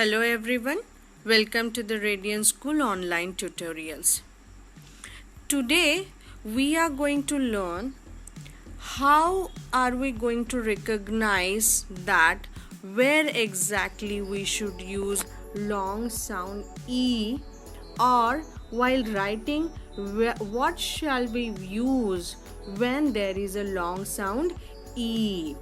Hello everyone, welcome to the Radiant School online tutorials. Today we are going to learn how are we going to recognize that where exactly we should use long sound E, or while writing what shall we use when there is a long sound E.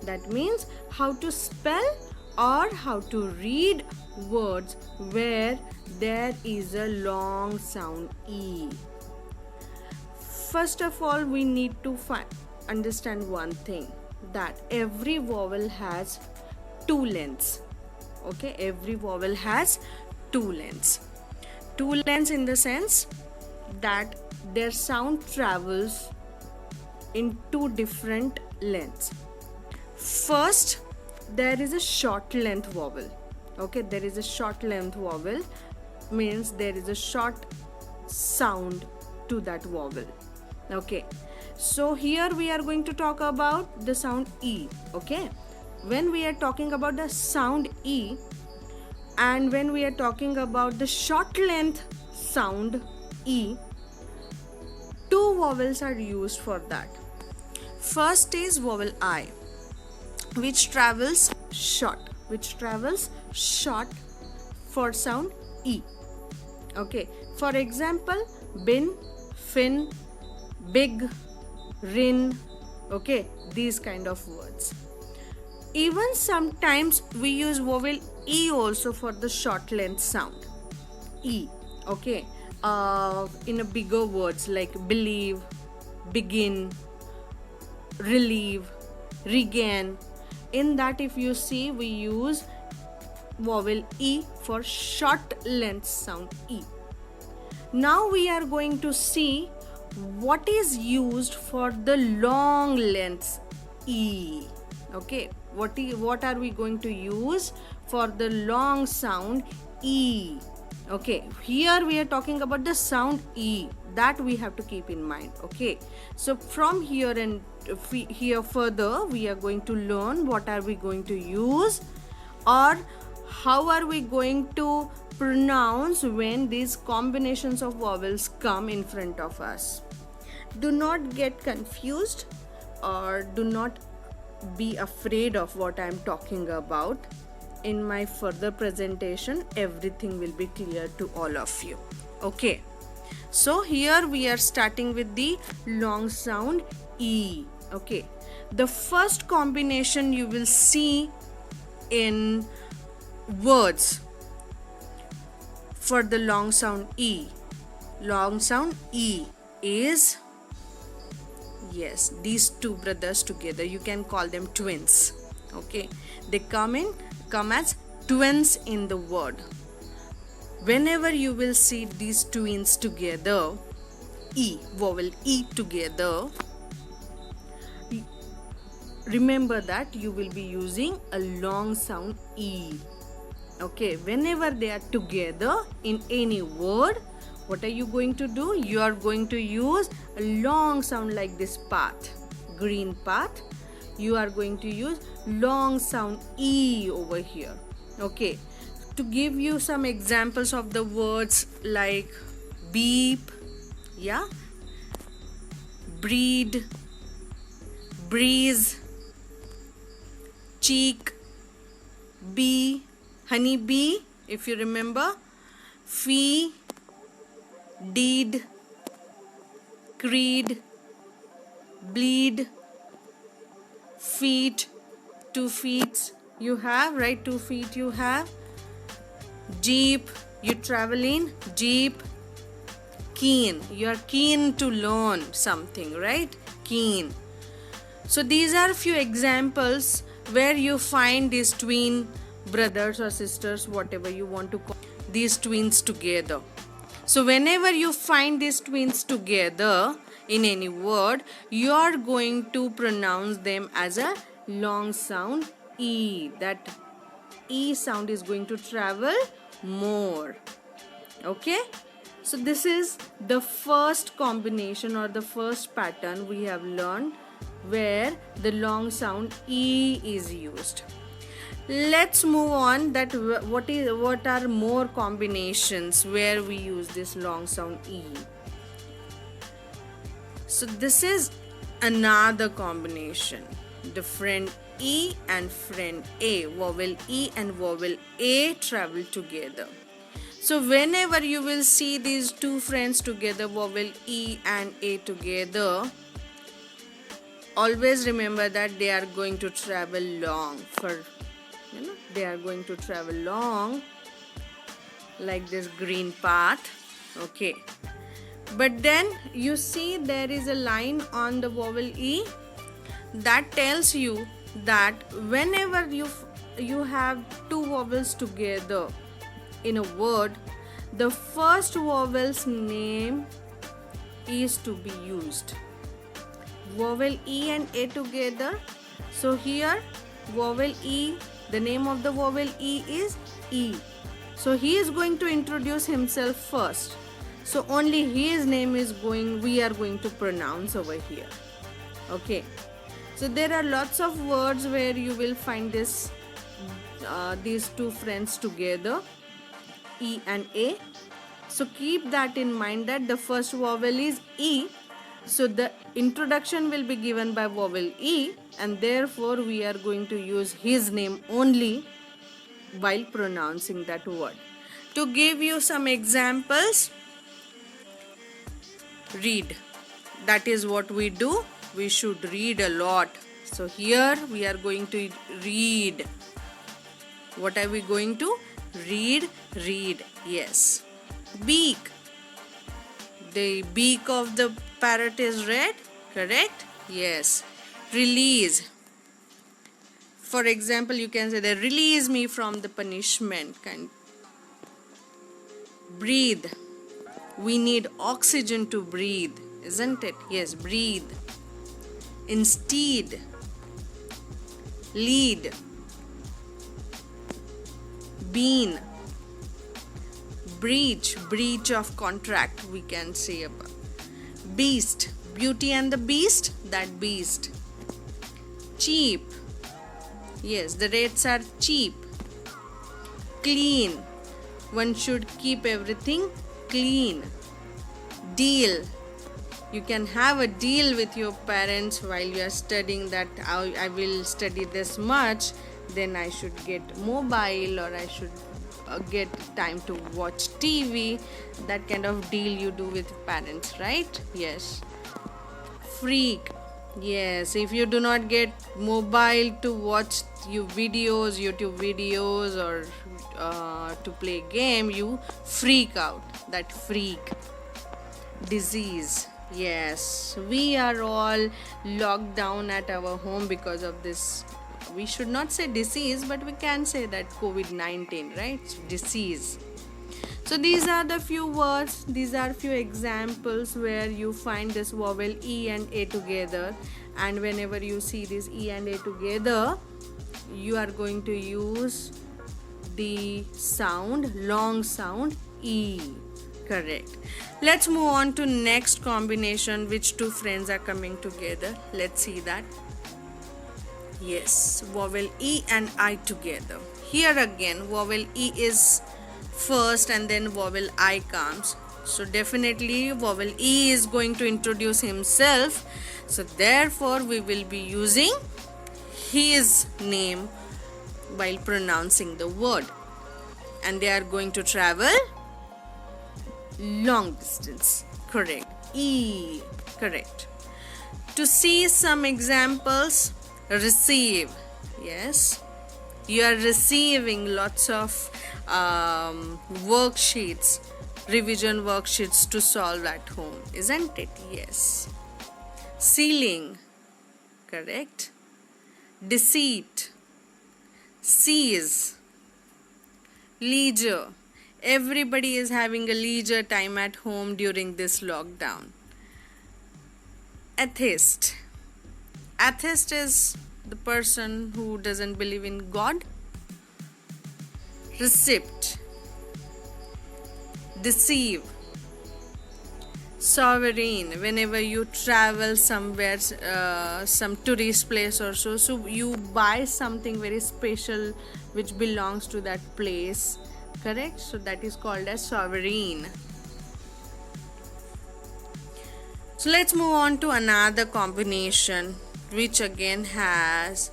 That means how to spell or how to read words where there is a long sound E. First of all, we need to understand one thing, that every vowel has two lengths. Okay, every vowel has two lengths. Two lengths in the sense that their sound travels in two different lengths. First, there is a short length vowel. Okay, there is a short length vowel, means there is a short sound to that vowel. Okay, so here we are going to talk about the sound E. Okay, when we are talking about the sound E and when we are talking about the short length sound E, two vowels are used for that. First is vowel I, which travels short for sound E. Okay, for example, bin, fin, big, rin. Okay, these kind of words. Even sometimes we use vowel E also for the short length sound E. Okay, in a bigger words like believe, begin, relieve, regain. In that, if you see, we use vowel E for short length sound E. Now we are going to see what is used for the long length E. Okay, what are we going to use for the long sound E? Okay, here we are talking about the sound E, that we have to keep in mind. Okay, so from here and here further we are going to learn what are we going to use or how are we going to pronounce when these combinations of vowels come in front of us. Do not get confused or do not be afraid of what I am talking about. In my further presentation, everything will be clear to all of you. Okay, so here we are starting with the long sound E. Okay, the first combination you will see in words for the long sound E is, yes, these two brothers together. You can call them twins. Okay, they come as twins in the word. Whenever you will see these twins together, E, vowel E together, remember that you will be using a long sound E. Okay, whenever they are together in any word, what are you going to do? You are going to use a long sound like this path, green path. You are going to use long sound E over here. Okay, to give you some examples of the words like beep, yeah, breed, breeze, cheek, bee, honey bee, if you remember, fee, deed, creed, bleed, feet, 2 feet you have, right? 2 feet you have. Jeep, you travel in jeep. Keen, you are keen to learn something, right? Keen. So these are a few examples where you find these twin brothers or sisters, whatever you want to call these twins together. So whenever you find these twins together in any word, you are going to pronounce them as a long sound E. That E sound is going to travel more. Okay, so this is the first combination or the first pattern we have learned where the long sound E is used. Let's move on. What are more combinations where we use this long sound E? So this is another combination. The friend E and friend A, vowel E and vowel A travel together. So whenever you will see these two friends together, vowel E and A together, always remember that they are going to travel long they are going to travel long like this green path. Okay. But then you see there is a line on the vowel E that tells you that whenever you have two vowels together in a word, the first vowel's name is to be used. Vowel E and A together. So here vowel E, the name of the vowel E is E. So he is going to introduce himself first. So only his name we are going to pronounce over here. Okay. So there are lots of words where you will find these two friends together, E and A. So keep that in mind that the first vowel is E. So the introduction will be given by vowel E, and therefore we are going to use his name only while pronouncing that word. To give you some examples, read. That is what we do. We should read a lot. So here we are going to read. What are we going to? Read. Yes. Beak. The beak of the parrot is red, correct? Yes. Release. For example, you can say that release me from the punishment. Breathe. We need oxygen to breathe, isn't it? Yes, breathe. Instead. Lead. Bean. Breach of contract, we can say about. Beast, Beauty and the Beast, that beast. Cheap, yes, the rates are cheap. Clean, one should keep everything clean. Deal, you can have a deal with your parents while you are studying that I will study this much, then I should get mobile, or I should get time to watch TV. That kind of deal you do with parents, right? Yes. Freak, yes, if you do not get mobile to watch YouTube videos, or to play game, you freak out. That freak. Disease, yes, we are all locked down at our home because of this. We should not say disease, but we can say that COVID-19, right? Disease. So these are the few words, these are few examples where you find this vowel E and A together, and whenever you see this E and A together, you are going to use the long sound E. Correct. Let's move on to next combination, which two friends are coming together. Let's see that. Yes, vowel E and I together. Here again, vowel E is first and then vowel I comes. So definitely vowel E is going to introduce himself. So therefore we will be using his name while pronouncing the word. And they are going to travel long distance. Correct. E. Correct. To see some examples, receive. Yes, you are receiving lots of worksheets, revision worksheets to solve at home, isn't it? Yes. Ceiling. Correct. Deceit. Seize. Leisure. Everybody is having a leisure time at home during this lockdown. Atheist. Atheist is the person who doesn't believe in God. Receipt. Deceive. sovereign. Whenever you travel somewhere, some tourist place or so, so you buy something very special which belongs to that place, correct? So that is called as sovereign. So let's move on to another combination which again has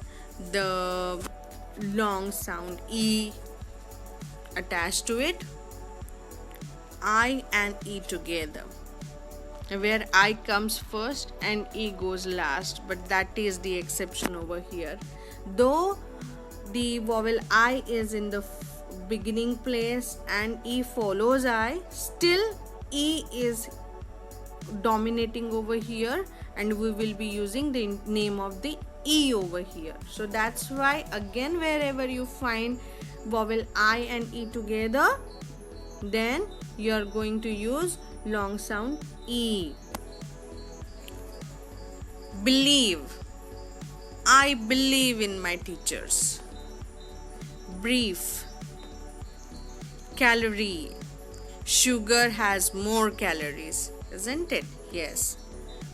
the long sound E attached to it. I and E together, where I comes first and E goes last, but that is the exception over here. Though the vowel I is in the beginning place and E follows I, still E is dominating over here, and we will be using the name of the E over here. So that's why again wherever you find vowel I and E together, then you are going to use long sound E. Believe. I believe in my teachers. Brief. Calorie. Sugar has more calories, isn't it? Yes.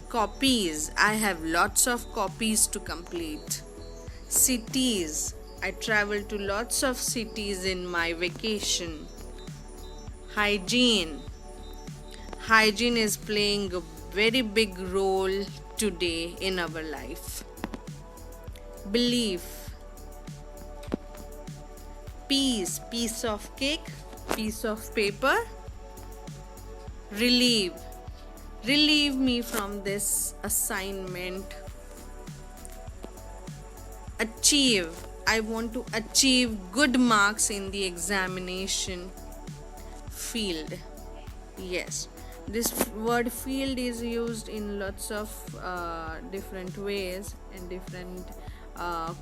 Copies. I have lots of copies to complete. Cities. I travel to lots of cities in my vacation. Hygiene. Hygiene is playing a very big role today in our life. Belief. Piece. Piece of cake. Piece of paper. Relieve. Relieve me from this assignment. Achieve. I want to achieve good marks in the examination. Field. Yes, this word field is used in lots of different ways and different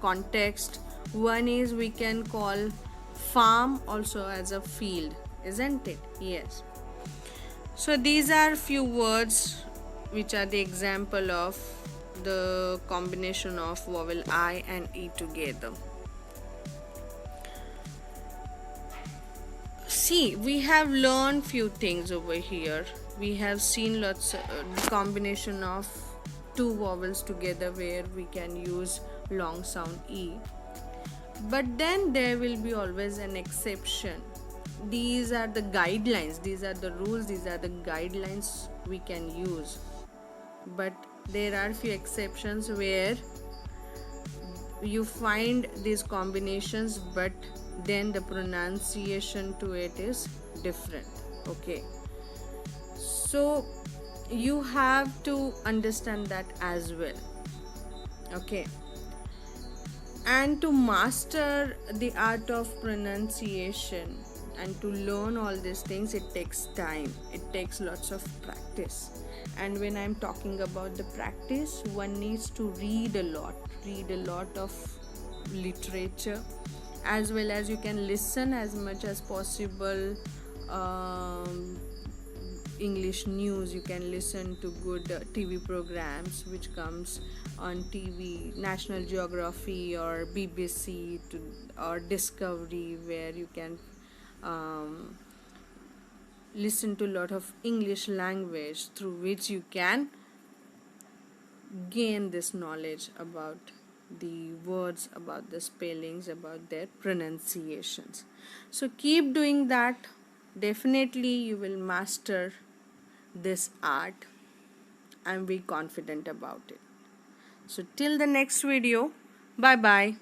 context. One is we can call farm also as a field, isn't it? Yes. So these are few words which are the example of the combination of vowel I and E together. See, we have learned few things over here. We have seen lots of combination of two vowels together where we can use long sound E. But then there will be always an exception. These are the guidelines, these are the rules, these are the guidelines we can use. But there are few exceptions where you find these combinations, but then the pronunciation to it is different. Okay, so you have to understand that as well. Okay, and to master the art of pronunciation and to learn all these things, it takes time, it takes lots of practice. And when I'm talking about the practice, one needs to read a lot of literature, as well as you can listen as much as possible English news. You can listen to good TV programs which comes on TV, National Geography or BBC or Discovery, where you can listen to a lot of English language, through which you can gain this knowledge about the words, about the spellings, about their pronunciations. So keep doing that. Definitely you will master this art. I'm very confident about it. So till the next video, bye bye.